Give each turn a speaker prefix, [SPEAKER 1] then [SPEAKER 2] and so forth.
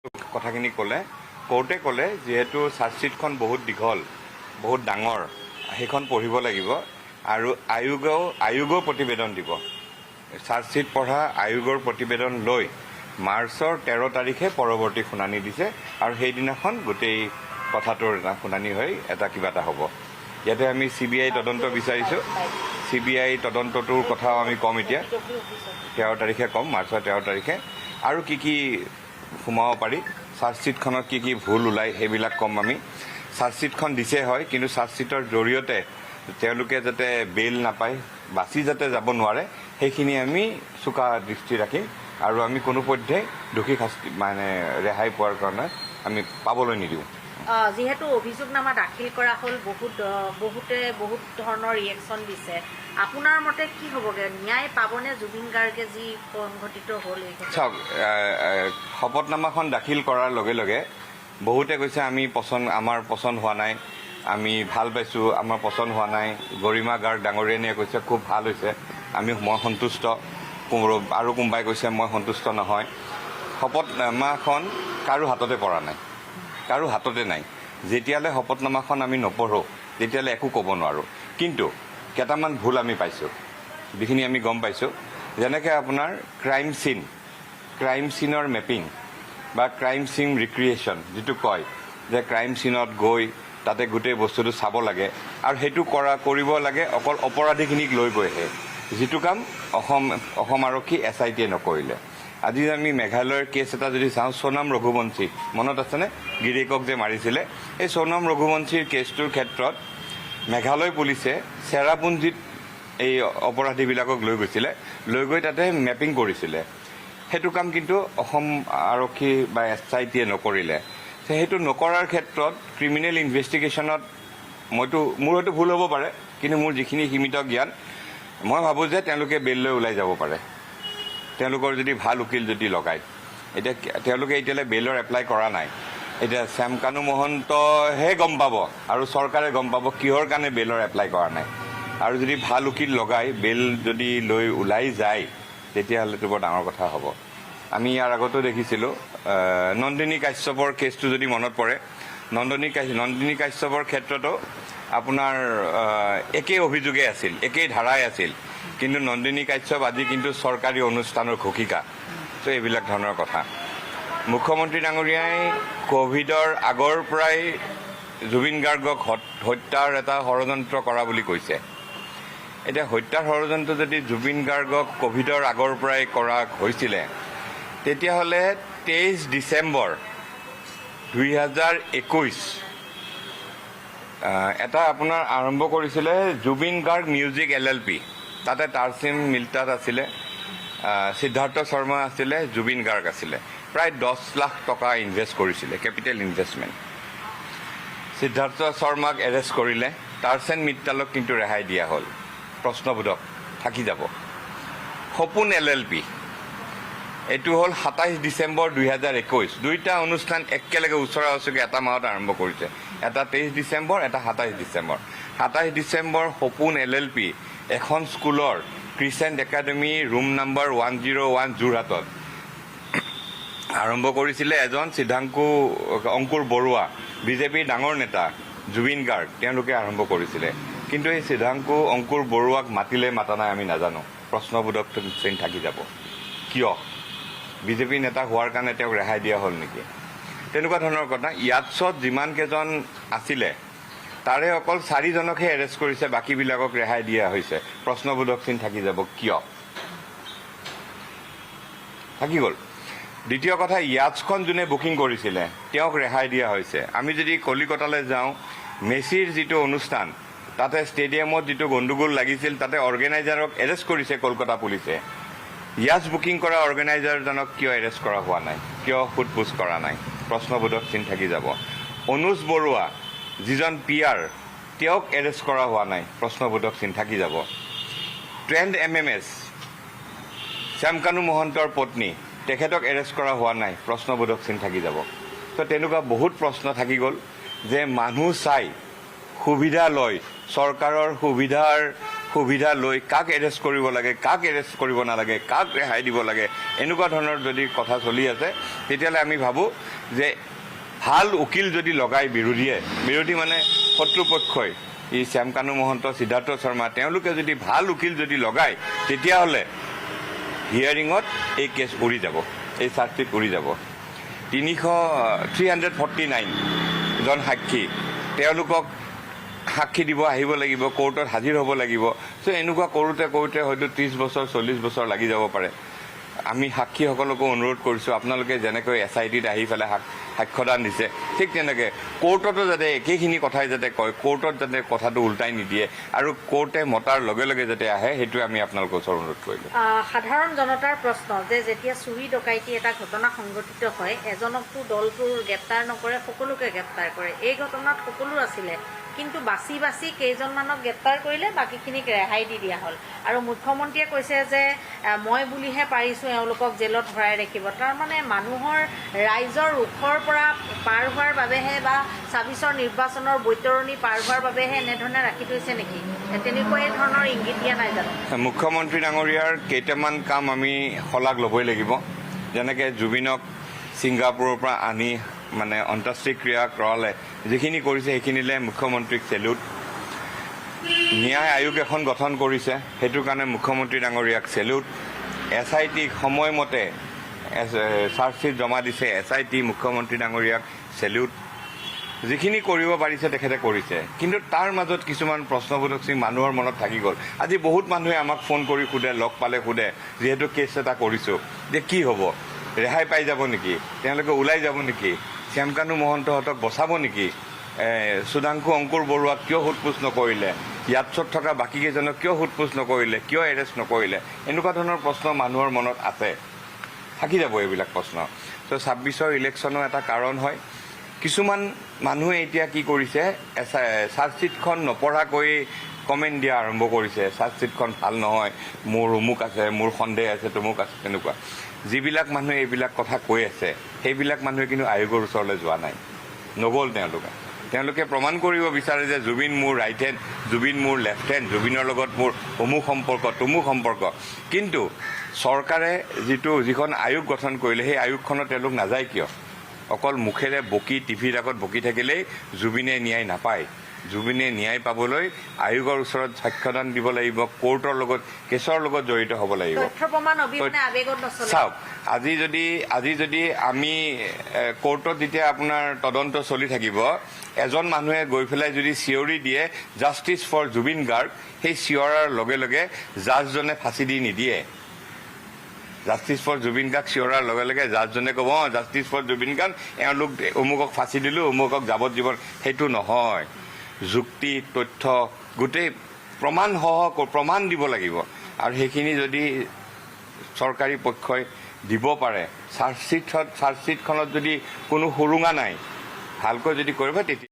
[SPEAKER 1] কথাখিনি ক'লে কোৰ্টে ক'লে যিহেতু চাৰ্জশ্বিটখন বহুত দীঘল বহুত ডাঙৰ সেইখন পঢ়িব লাগিব আৰু আয়োগেও প্ৰতিবেদন দিব চাৰ্জশ্বিট পঢ়া আয়োগৰ প্ৰতিবেদন লৈ মাৰ্চৰ 13 তাৰিখে পৰৱৰ্তী শুনানি দিছে আৰু সেইদিনাখন গোটেই কথাটোৰ এটা শুনানি হৈ কিবা এটা হ'ব ইয়াতে আমি CBI তদন্ত বিচাৰিছোঁ CBI তদন্তটোৰ কথাও আমি ক'ম এতিয়া 13 তাৰিখে ক'ম মাৰ্চৰ 13 তাৰিখে আৰু কি সোমাব পাৰি চাৰ্জশ্বিটখনত কি ভুল ওলায় সেইবিলাক ক'ম আমি চাৰ্জশ্বিটখন দিছে হয় কিন্তু চাৰ্জশ্বিটৰ জৰিয়তে তেওঁলোকে যাতে বেইল নাপায় বাচি যাতে যাব নোৱাৰে সেইখিনি আমি চোকা দৃষ্টি ৰাখিম আৰু আমি কোনোপধ্যে দোষী শাস্তি ৰেহাই পোৱাৰ কাৰণে আমি পাবলৈ নিদিওঁ
[SPEAKER 2] যিহেতু অভিযোগনামা দাখিল কৰা হ'ল বহুতে বহুত ধৰণৰ ৰিয়েকশ্যন দিছে আপোনাৰ মতে কি হ'বগে ন্যায় পাবনে জুবিন গাৰ্গে যি সংঘটিত হ'ল
[SPEAKER 1] চাওক শপতনামাখন দাখিল কৰাৰ লগে লগে বহুতে কৈছে আমাৰ পচন্দ হোৱা নাই আমি ভাল পাইছোঁ আমাৰ পচন্দ হোৱা নাই গৰিমা গাৰ্গ ডাঙৰীয়ানীয়ে কৈছে খুব ভাল হৈছে মই সন্তুষ্ট আৰু কোনোবাই কৈছে মই সন্তুষ্ট নহয় শপতনামাখন কাৰো হাততে পৰা নাই কাৰো হাততে নাই যেতিয়ালৈ শপতনামাখন আমি নপঢ়োঁ তেতিয়ালৈ একো ক'ব নোৱাৰোঁ কিন্তু কেইটামান ভুল আমি পাইছোঁ যিখিনি আমি গম পাইছোঁ যেনেকৈ আপোনাৰ ক্ৰাইম চিনৰ মেপিং বা ক্ৰাইম চিন ৰিক্ৰিয়েশ্যন যিটো কয় যে ক্ৰাইম চিনত গৈ তাতে গোটেই বস্তুটো চাব লাগে আৰু সেইটো কৰিব লাগে অকল অপৰাধীখিনিক লৈ গৈহে যিটো কাম অসম আৰক্ষী SITয়ে নকৰিলে আজি আমি মেঘালয়ৰ কেছ এটা যদি চাওঁ সোনাম ৰঘুবংশী মনত আছেনে গিৰিকক যে মাৰিছিলে এই সোনাম ৰঘুবংশীৰ কেছটোৰ ক্ষেত্ৰত মেঘালয় পুলিচে চেৰাপুঞ্জীত এই অপৰাধীবিলাকক লৈ গৈছিলে লৈ গৈ তাতে মেপিং কৰিছিলে সেইটো কাম কিন্তু অসম আৰক্ষী বা SITয়ে নকৰিলে সেইটো নকৰাৰ ক্ষেত্ৰত ক্ৰিমিনেল ইনভেষ্টিগেশ্যনত মোৰ হয়তো ভুল হ'ব পাৰে কিন্তু মোৰ যিখিনি সীমিত জ্ঞান মই ভাবোঁ যে তেওঁলোকে বেইল লৈ ওলাই যাব পাৰে তেওঁলোকৰ যদি ভাল উকিল যদি লগায় এতিয়া তেওঁলোকে এতিয়ালৈ বেইলৰ এপ্লাই কৰা নাই এতিয়া শ্যামকানু মহন্তহে গম পাব আৰু চৰকাৰে গম পাব কিহৰ কাৰণে বেইলৰ এপ্লাই কৰা নাই আৰু যদি ভাল উকিল লগাই বেইল যদি লৈ ওলাই যায় তেতিয়াহ'লেতো বৰ ডাঙৰ কথা হ'ব আমি ইয়াৰ আগতো দেখিছিলোঁ নন্দিনী কাশ্যপৰ কেছটো যদি মনত পৰে নন্দিনী কাশ্যপৰ ক্ষেত্ৰতো আপোনাৰ একেই অভিযোগে আছিল একেই ধাৰাই আছিল কিন্তু নন্দিনী কাশ্যপ আজি কিন্তু চৰকাৰী অনুষ্ঠানৰ ঘোষিকা ত' এইবিলাক ধৰণৰ কথা মুখ্যমন্ত্ৰী ডাঙৰীয়াই ক'ভিডৰ আগৰ পৰাই জুবিন গাৰ্গক হত্যাৰ এটা ষড়যন্ত্ৰ কৰা বুলি কৈছে এতিয়া হত্যাৰ ষড়যন্ত্ৰ যদি জুবিন গাৰ্গক ক'ভিডৰ আগৰ পৰাই কৰা হৈছিলে তেতিয়াহ'লে 23 ডিচেম্বৰ 2021 এটা আপোনাৰ আৰম্ভ কৰিছিলে জুবিন গাৰ্গ মিউজিক LLP তাতে তাৰচিম মিল্টাত আছিলে সিদ্ধাৰ্থ শৰ্মা আছিলে জুবিন গাৰ্গ আছিলে প্ৰায় 10 লাখ টকা ইনভেষ্ট কৰিছিলে কেপিটেল ইনভেষ্টমেণ্ট সিদ্ধাৰ্থ শৰ্মাক এৰেষ্ট কৰিলে তাৰচেন মিত্তালক কিন্তু ৰেহাই দিয়া হ'ল প্ৰশ্নবোধক থাকি যাব সপোন LLP এইটো হ'ল 27 ডিচেম্বৰ 2021 দুইটা অনুষ্ঠান একেলগে ওচৰা ওচৰকে এটা মাহত আৰম্ভ কৰিছে এটা 23 ডিচেম্বৰ এটা 27 ডিচেম্বৰ 27 ডিচেম্বৰ সপোন LLP এখন স্কুলৰ ক্ৰিচেণ্ট একাডেমী ৰুম নম্বৰ 101 যোৰহাটত আৰম্ভ কৰিছিলে এজন অংকুৰ বৰুৱা বিজেপিৰ ডাঙৰ নেতা জুবিন গাৰ্গ তেওঁলোকে আৰম্ভ কৰিছিলে কিন্তু এই অংকুৰ বৰুৱাক মাতিলে মাতা নাই আমি নাজানো প্ৰশ্নবোধক চিন থাকি যাব কিয় বিজেপি নেতা হোৱাৰ কাৰণে তেওঁক ৰেহাই দিয়া হ'ল নেকি তেনেকুৱা ধৰণৰ কথা ইয়াতছত যিমান কেইজন আছিলে তাৰে অকল 4জনকহে এৰেষ্ট কৰিছে বাকীবিলাকক ৰেহাই দিয়া হৈছে প্ৰশ্নবোধক চিন থাকি যাব কিয় থাকি গ'ল দ্বিতীয় কথা ইয়াতছখন যোনে বুকিং কৰিছিলে তেওঁক ৰেহাই দিয়া হৈছে আমি যদি কলিকতালৈ যাওঁ মেছিৰ যিটো অনুষ্ঠান তাতে ষ্টেডিয়ামত যিটো গণ্ডগোল লাগিছিল তাতে অৰ্গেনাইজাৰক এৰেষ্ট কৰিছে কলকাতা পুলিচে ইয়াছ বুকিং কৰা অৰ্গেনাইজাৰজনক কিয় এৰেষ্ট কৰা হোৱা নাই কিয় সোধপোছ কৰা নাই প্ৰশ্নবোধক চিন থাকি যাব অনুজ বৰুৱা যিজন PR তেওঁক এৰেষ্ট কৰা হোৱা নাই প্ৰশ্নবোধক চিন থাকি যাব ট্ৰেণ্ড MMS শ্যামকানু মহন্তৰ পত্নী তেখেতক এৰেষ্ট কৰা হোৱা নাই প্ৰশ্নবোধক চিন থাকি যাব তো তেনেকুৱা বহুত প্ৰশ্ন থাকি গ'ল যে মানুহ চাই সুবিধা লয় চৰকাৰৰ সুবিধা লৈ কাক এৰেষ্ট কৰিব লাগে কাক এৰেষ্ট কৰিব নালাগে কাক ৰেহাই দিব লাগে এনেকুৱা ধৰণৰ যদি কথা চলি আছে তেতিয়াহ'লে আমি ভাবোঁ যে ভাল উকিল যদি লগায় বিৰোধী মানে শত্ৰুপক্ষই এই শ্যামকানু মহন্ত সিদ্ধাৰ্থ শৰ্মা তেওঁলোকে যদি ভাল উকিল যদি লগায় তেতিয়াহ'লে হিয়াৰিঙত এই কেছ উৰি যাব, এই চাৰ্জশ্বিট উৰি যাব। 349 জন সাক্ষী তেওঁলোকক সাক্ষী দিব আহিব লাগিব, কোৰ্টত হাজিৰ হ'ব লাগিব। চ' এনেকুৱা কৰোঁতে হয়তো 30 বছৰ 40 বছৰ লাগি যাব পাৰে। আমি সাক্ষীসকলকো অনুৰোধ কৰিছোঁ আপোনালোকে যেনেকৈ SITত আহি পেলাই সাক্ষ্যদান দিছে ঠিক তেনেকৈ কোৰ্টতো যাতে একেখিনি কথাই যাতে কয়, কোৰ্টত যাতে কথাটো উল্টাই নিদিয়ে আৰু কোৰ্টে মতাৰ লগে লগে যাতে আহে, সেইটোৱে আমি আপোনালোকৰ ওচৰত অনুৰোধ কৰিলোঁ।
[SPEAKER 2] সাধাৰণ জনতাৰ প্ৰশ্ন যে যেতিয়া চুৰি ডকাইতি এটা ঘটনা সংঘটিত হয়, এজনকতো দলটোৰ গ্ৰেপ্তাৰ নকৰে, সকলোকে গ্ৰেপ্তাৰ কৰে। এই ঘটনাত সকলো আছিলে, কিন্তু বাছি বাছি কেইজনমানক গ্ৰেপ্তাৰ কৰিলে, বাকীখিনিক ৰেহাই দি দিয়া হ'ল। আৰু মুখ্যমন্ত্ৰীয়ে কৈছে যে মই বুলিহে পাৰিছোঁ এওঁলোকক জেলত ভৰাই ৰাখিব। তাৰমানে মানুহৰ ৰাইজৰ ৰোষৰ পৰা পাৰ হোৱাৰ বাবেহে বা 26ৰ নিৰ্বাচনৰ বৈতৰণি পাৰ হোৱাৰ বাবেহে এনেধৰণে ৰাখি থৈছে নেকি? তেনেকুৱা এই ধৰণৰ ইংগিত দিয়া নাই জানো?
[SPEAKER 1] মুখ্যমন্ত্ৰী ডাঙৰীয়াৰ কেইটামান কাম আমি শলাগ ল'বই লাগিব। যেনেকৈ জুবিনক ছিংগাপুৰৰ পৰা আনি মানে অন্ত্যেষ্টিক্ৰিয়া কৰালে, যিখিনি কৰিছে সেইখিনিলে মুখ্যমন্ত্ৰীক চেলুট। ন্যায় আয়োগ এখন গঠন কৰিছে, সেইটোৰ কাৰণে মুখ্যমন্ত্ৰী ডাঙৰীয়াক চেলুট। SIT সময়মতে চাৰ্জশ্বিট জমা দিছে, SIT মুখ্যমন্ত্ৰী ডাঙৰীয়াক চেলুট। যিখিনি কৰিব পাৰিছে তেখেতে কৰিছে, কিন্তু তাৰ মাজত কিছুমান প্ৰশ্নবোধক চিন মানুহৰ মনত থাকি গ'ল। আজি বহুত মানুহে আমাক ফোন কৰি সোধে, লগ পালে সোধে, যিহেতু কেছ এটা কৰিছোঁ যে কি হ'ব, ৰেহাই পাই যাব নেকি, তেওঁলোকে ওলাই যাব নেকি, শ্যামকানু মহন্তহঁতক বচাব নেকি, সুধাংশু অংকুৰ বৰুৱাক কিয় সোধপোছ নকৰিলে, ইয়াতছত থকা বাকীকেইজনক কিয় সোধপোছ নকৰিলে, কিয় এৰেষ্ট নকৰিলে, এনেকুৱা ধৰণৰ প্ৰশ্ন মানুহৰ মনত আছে, থাকি যাব এইবিলাক প্ৰশ্ন। ত' 26ৰ ইলেকশ্যনৰ এটা কাৰণ হয়। কিছুমান মানুহে এতিয়া কি কৰিছে, চাৰ্জশ্বিটখন নপঢ়াকৈ কমেণ্ট দিয়া আৰম্ভ কৰিছে, চাৰ্জশ্বিটখন ভাল নহয়, মোৰ অমুক আছে, মোৰ সন্দেহ আছে, তমুক আছে, তেনেকুৱা। যিবিলাক মানুহে এইবিলাক কথা কৈ আছে সেইবিলাক মানুহে কিন্তু আয়োগৰ ওচৰলৈ যোৱা নাই, নগ'ল। তেওঁলোকে প্ৰমাণ কৰিব বিচাৰে যে জুবিন মোৰ ৰাইট হেণ্ড, জুবিন মোৰ লেফ্ট হেণ্ড, জুবিনৰ লগত মোৰ অমুক সম্পৰ্ক, তমুক সম্পৰ্ক। কিন্তু চৰকাৰে যিখন আয়োগ গঠন কৰিলে সেই আয়োগখনত তেওঁলোক নাযায় কিয়? অকল মুখেৰে বকি টিভিৰ আগত বকি থাকিলেই জুবিনে ন্যায় নাপায়। জুবিনে ন্যায় পাবলৈ আয়োগৰ ওচৰত সাক্ষ্যদান দিব লাগিব, কোৰ্টৰ লগত কেছৰ লগত জড়িত হ'ব লাগিব। চাওক, আজি যদি আমি কোৰ্টত যেতিয়া আপোনাৰ তদন্ত চলি থাকিব, এজন মানুহে গৈ পেলাই যদি চিঞৰি দিয়ে জাষ্টিছ ফৰ জুবিন গাৰ্গ, সেই চিঞৰাৰ লগে লগে জাজজনে ফাঁচি দি নিদিয়ে। জাষ্টিছ ফৰ জুবিন গাৰ্গ চিঞৰাৰ লগে লগে জাজজনে ক'ব জাষ্টিছ ফৰ জুবিন গাৰ্গ, এওঁলোক অমুকক ফাঁচি দিলোঁ, অমুকক যাৱজ্জীৱন। সেইটো নহয়। যুক্তি, তথ্য, গোটেই প্ৰমাণ দিব লাগিব। আৰু সেইখিনি যদি চৰকাৰী পক্ষই দিব পাৰে, চাৰ্জশ্বিটখনত যদি কোনো সুৰুঙা নাই, ভালকৈ যদি কৰিব, তেতিয়া